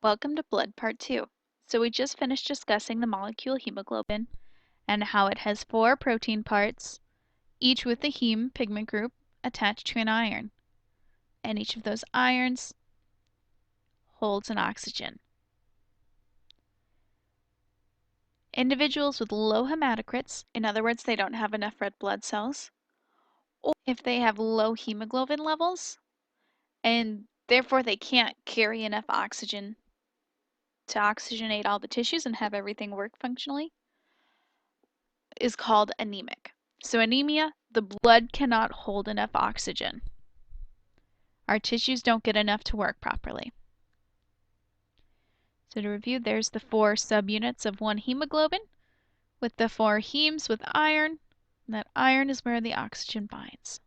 Welcome to Blood Part 2. So we just finished discussing the molecule hemoglobin and how it has 4 protein parts, each with the heme pigment group attached to an iron. And each of those irons holds an oxygen. Individuals with low hematocrits, in other words, they don't have enough red blood cells, or if they have low hemoglobin levels, and therefore they can't carry enough oxygen to oxygenate all the tissues and have everything work functionally, is called anemic. So anemia, the blood cannot hold enough oxygen. Our tissues don't get enough to work properly. So to review, there's the 4 subunits of one hemoglobin with the 4 hemes with iron, and that iron is where the oxygen binds.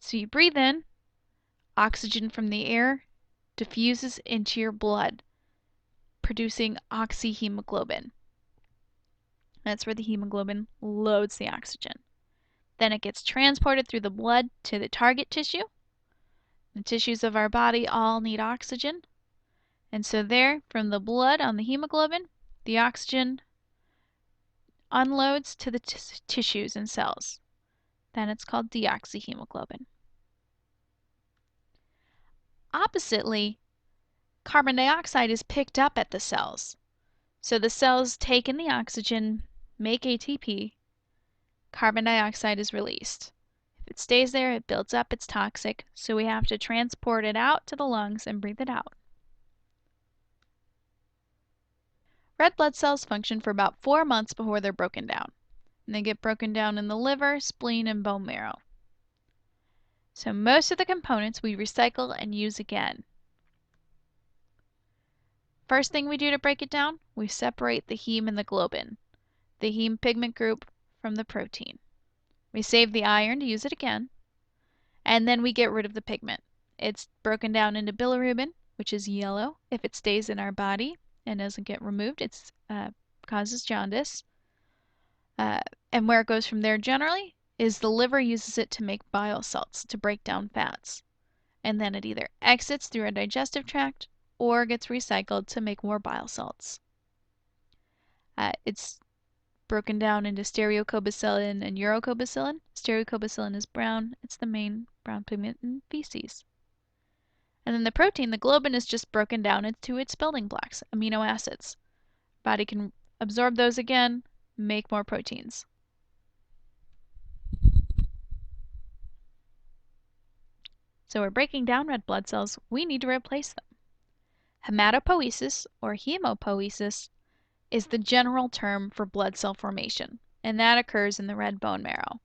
So you breathe in, oxygen from the air diffuses into your blood, producing oxyhemoglobin. That's where the hemoglobin loads the oxygen. Then it gets transported through the blood to the target tissue. The tissues of our body all need oxygen. And so there, from the blood on the hemoglobin, the oxygen unloads to the tissues and cells. Then it's called deoxyhemoglobin. Oppositely, carbon dioxide is picked up at the cells. So the cells take in the oxygen, make ATP, carbon dioxide is released. If it stays there, it builds up, it's toxic, so we have to transport it out to the lungs and breathe it out. Red blood cells function for about 4 months before they're broken down. And they get broken down in the liver, spleen, and bone marrow. So most of the components we recycle and use again. First thing we do to break it down, we separate the heme and the globin, the heme pigment group from the protein. We save the iron to use it again, and then we get rid of the pigment. It's broken down into bilirubin, which is yellow. If it stays in our body and doesn't get removed, it causes jaundice. And where it goes from there generally is the liver uses it to make bile salts, to break down fats. And then it either exits through our digestive tract or gets recycled to make more bile salts. It's broken down into stereocobacillin and urocobacillin. Stereocobacillin is brown. It's the main brown pigment in feces. And then the protein, the globin, is just broken down into its building blocks, amino acids. Body can absorb those again, make more proteins. So we're breaking down red blood cells, we need to replace them. Hematopoiesis, or hemopoiesis, is the general term for blood cell formation, and that occurs in the red bone marrow.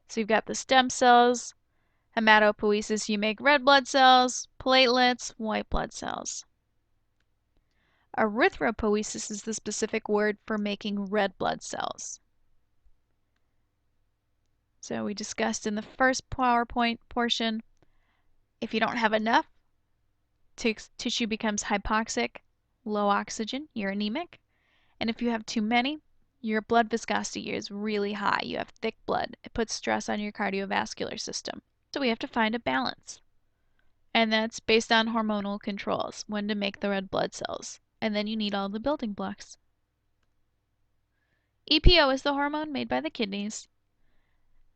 So you've got the stem cells, hematopoiesis, you make red blood cells, platelets, white blood cells. Erythropoiesis is the specific word for making red blood cells. So we discussed in the first PowerPoint portion, if you don't have enough, tissue becomes hypoxic, low oxygen, you're anemic. And if you have too many, your blood viscosity is really high. You have thick blood. It puts stress on your cardiovascular system. So we have to find a balance. And that's based on hormonal controls, when to make the red blood cells. And then you need all the building blocks. EPO is the hormone made by the kidneys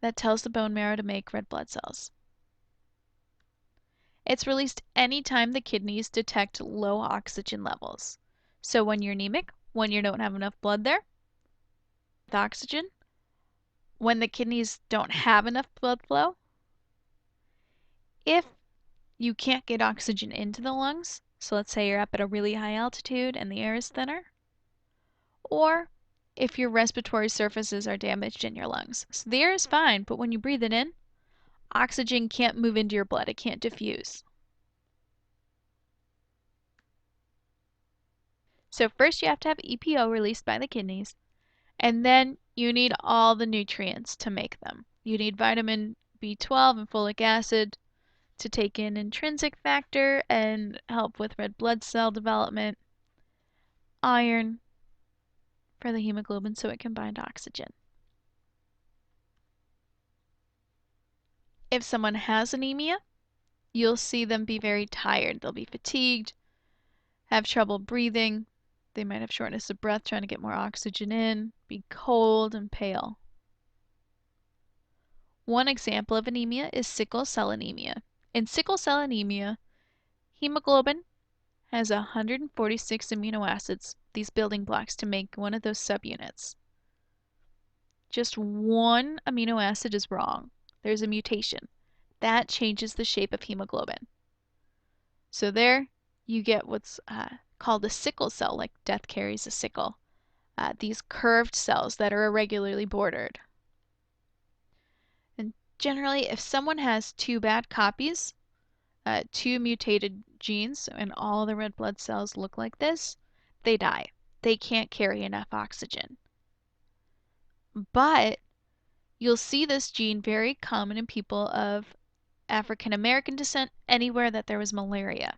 that tells the bone marrow to make red blood cells. It's released anytime the kidneys detect low oxygen levels. So when you're anemic, when you don't have enough blood there with oxygen, when the kidneys don't have enough blood flow, if you can't get oxygen into the lungs, so let's say you're up at a really high altitude and the air is thinner, or if your respiratory surfaces are damaged in your lungs. So the air is fine, but when you breathe it in, oxygen can't move into your blood. It can't diffuse. So first you have to have EPO released by the kidneys, and then you need all the nutrients to make them. You need vitamin B12 and folic acid to take in intrinsic factor and help with red blood cell development, iron for the hemoglobin so it can bind oxygen. If someone has anemia, you'll see them be very tired. They'll be fatigued, have trouble breathing. They might have shortness of breath trying to get more oxygen in, be cold and pale. One example of anemia is sickle cell anemia. In sickle cell anemia, hemoglobin has 146 amino acids, these building blocks to make one of those subunits. Just one amino acid is wrong. There's a mutation. That changes the shape of hemoglobin. So there you get what's called a sickle cell, like death carries a sickle. These curved cells that are irregularly bordered. And generally, if someone has two bad copies, two mutated genes, and all the red blood cells look like this, they die. They can't carry enough oxygen. But you'll see this gene very common in people of African American descent anywhere that there was malaria.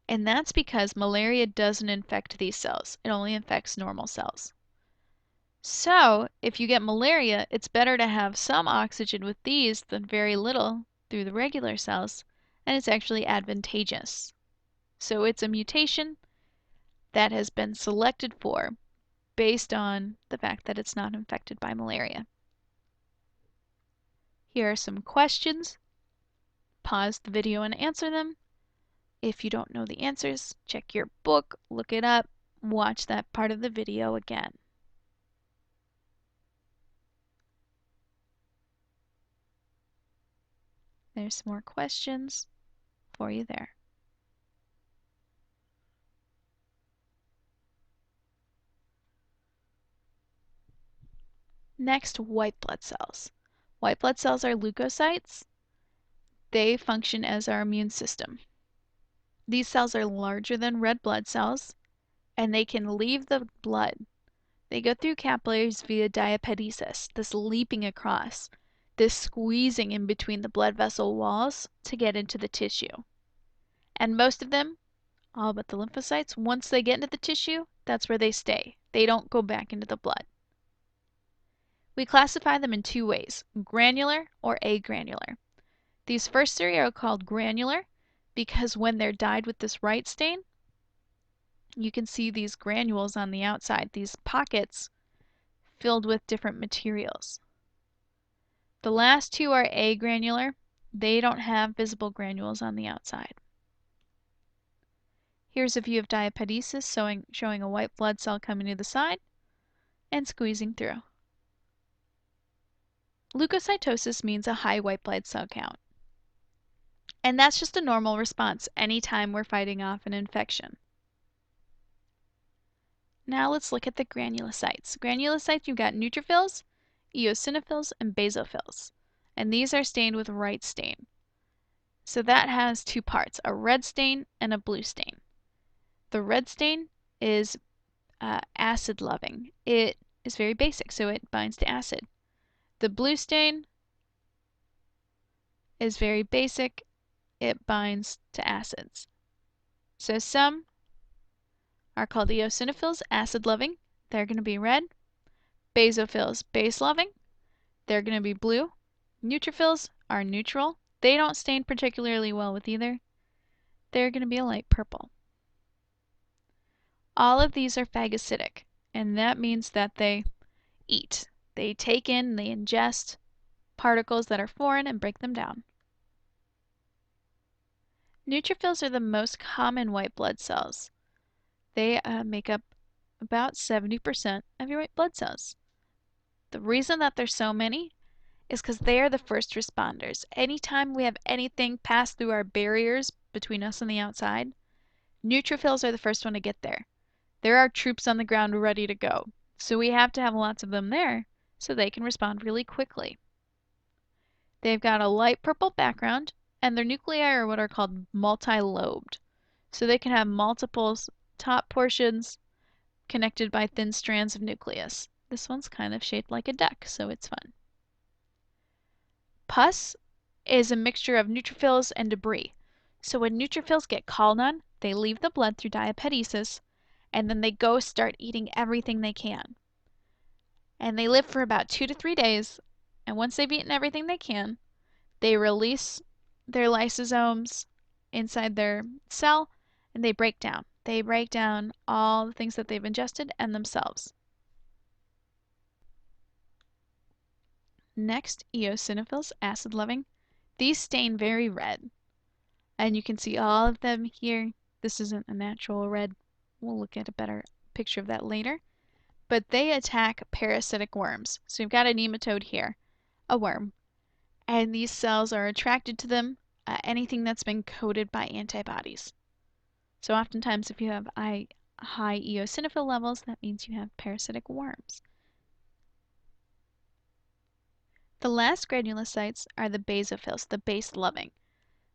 And that's because malaria doesn't infect these cells. It only infects normal cells. So, if you get malaria, it's better to have some oxygen with these than very little through the regular cells, and it's actually advantageous. So it's a mutation that has been selected for based on the fact that it's not infected by malaria. Here are some questions. Pause the video and answer them. If you don't know the answers, check your book, look it up, watch that part of the video again. There's some more questions for you there. Next, white blood cells. White blood cells are leukocytes. They function as our immune system. These cells are larger than red blood cells, and they can leave the blood. They go through capillaries via diapedesis, this leaping across, this squeezing in between the blood vessel walls to get into the tissue. And most of them, all but the lymphocytes, once they get into the tissue, that's where they stay. They don't go back into the blood. We classify them in two ways, granular or agranular. These first three are called granular because when they're dyed with this right stain, you can see these granules on the outside, these pockets filled with different materials. The last two are agranular. They don't have visible granules on the outside. Here's a view of diapedesis showing a white blood cell coming to the side and squeezing through. Leukocytosis means a high white blood cell count. And that's just a normal response anytime we're fighting off an infection. Now let's look at the granulocytes. Granulocytes, you've got neutrophils, eosinophils, and basophils. And these are stained with right stain. So that has two parts, a red stain and a blue stain. The red stain is acid loving. It is very basic, so it binds to acid. The blue stain is very basic. It binds to acids. So some are called eosinophils, acid-loving. They're going to be red. Basophils, base-loving. They're going to be blue. Neutrophils are neutral. They don't stain particularly well with either. They're going to be a light purple. All of these are phagocytic, and that means that they eat. They take in, they ingest particles that are foreign and break them down. Neutrophils are the most common white blood cells. They make up about 70% of your white blood cells. The reason that there's so many is because they are the first responders. Anytime we have anything pass through our barriers between us and the outside, neutrophils are the first one to get there. There are troops on the ground ready to go. So we have to have lots of them there so they can respond really quickly. They've got a light purple background, and their nuclei are what are called multi-lobed. So they can have multiple top portions connected by thin strands of nucleus. This one's kind of shaped like a duck, so it's fun. Pus is a mixture of neutrophils and debris. So when neutrophils get called on, they leave the blood through diapedesis, and then they go start eating everything they can. And they live for about 2 to 3 days, and once they've eaten everything they can, they release their lysosomes inside their cell, and they break down. They break down all the things that they've ingested and themselves. Next, eosinophils, acid-loving. These stain very red, and you can see all of them here. This isn't a natural red. We'll look at a better picture of that later. But they attack parasitic worms. So you've got a nematode here, a worm, and these cells are attracted to them, anything that's been coated by antibodies. So oftentimes if you have high eosinophil levels, that means you have parasitic worms. The last granulocytes are the basophils, the base-loving.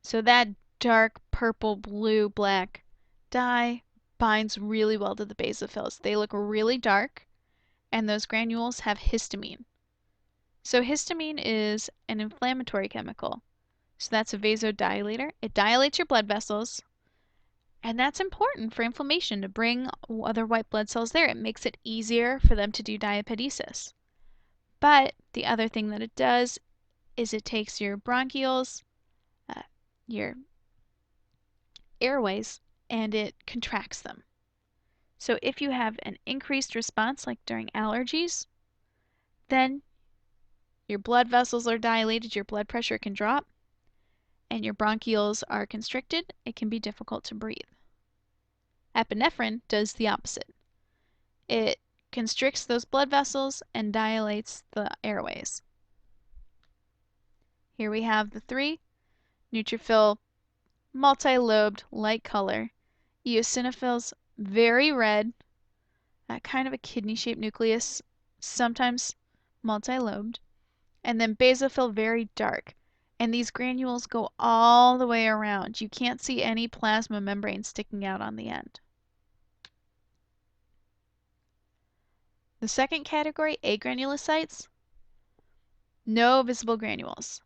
So that dark purple, blue, black dye binds really well to the basophils. They look really dark, and those granules have histamine. So histamine is an inflammatory chemical. So that's a vasodilator. It dilates your blood vessels, and that's important for inflammation to bring other white blood cells there. It makes it easier for them to do diapedesis. But the other thing that it does is it takes your bronchioles, your airways, and it contracts them. So if you have an increased response, like during allergies, then your blood vessels are dilated, your blood pressure can drop, and your bronchioles are constricted. It can be difficult to breathe. Epinephrine does the opposite. It constricts those blood vessels and dilates the airways. Here we have the three. Neutrophil, multi-lobed, light color. Eosinophils, very red, kind of a kidney-shaped nucleus, sometimes multi-lobed. And then basophil, very dark. And these granules go all the way around. You can't see any plasma membrane sticking out on the end. The second category, agranulocytes, no visible granules.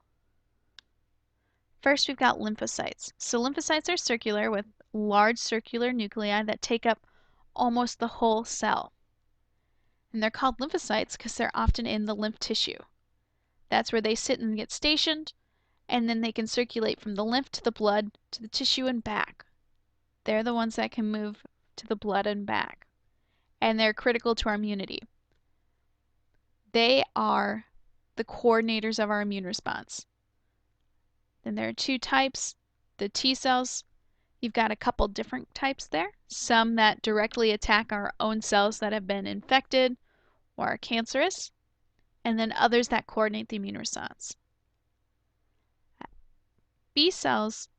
First, we've got lymphocytes. So lymphocytes are circular with large circular nuclei that take up almost the whole cell. And they're called lymphocytes because they're often in the lymph tissue. That's where they sit and get stationed, and then they can circulate from the lymph to the blood to the tissue and back. They're the ones that can move to the blood and back. And they're critical to our immunity. They are the coordinators of our immune response. Then there are two types. The T cells, you've got a couple different types there. Some that directly attack our own cells that have been infected or are cancerous, and then others that coordinate the immune response. B cells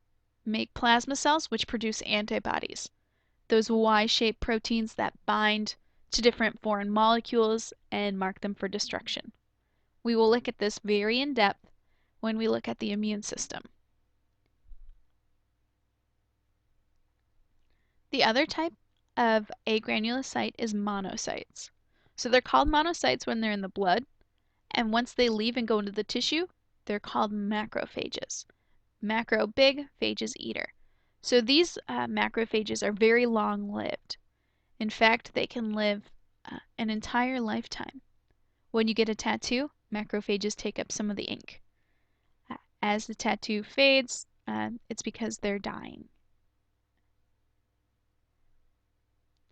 make plasma cells which produce antibodies, those Y-shaped proteins that bind to different foreign molecules and mark them for destruction. We will look at this very in depth when we look at the immune system. The other type of agranulocyte is monocytes. So they're called monocytes when they're in the blood, and once they leave and go into the tissue, they're called macrophages. Macro, big, phages, eater. So these macrophages are very long-lived. In fact, they can live an entire lifetime. When you get a tattoo, macrophages take up some of the ink. As the tattoo fades, it's because they're dying.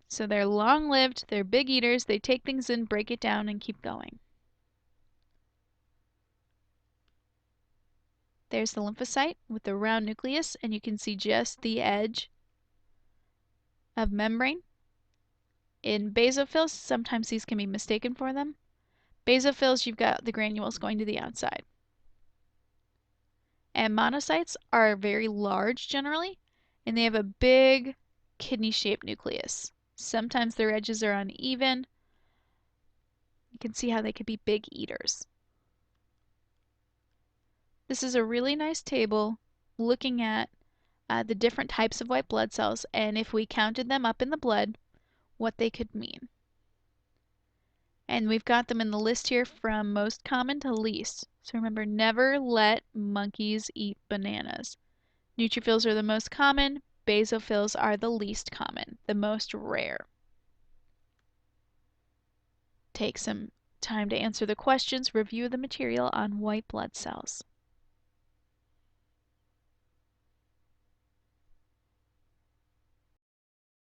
So they're long-lived, they're big eaters, they take things in, break it down, and keep going. There's the lymphocyte with the round nucleus, and you can see just the edge of membrane. In basophils, sometimes these can be mistaken for them. Basophils, you've got the granules going to the outside. And monocytes are very large generally, and they have a big kidney-shaped nucleus. Sometimes their edges are uneven. You can see how they could be big eaters. This is a really nice table looking at the different types of white blood cells, and if we counted them up in the blood, what they could mean. And we've got them in the list here from most common to least. So remember, never let monkeys eat bananas. Neutrophils are the most common, basophils are the least common, the most rare. Take some time to answer the questions, review the material on white blood cells.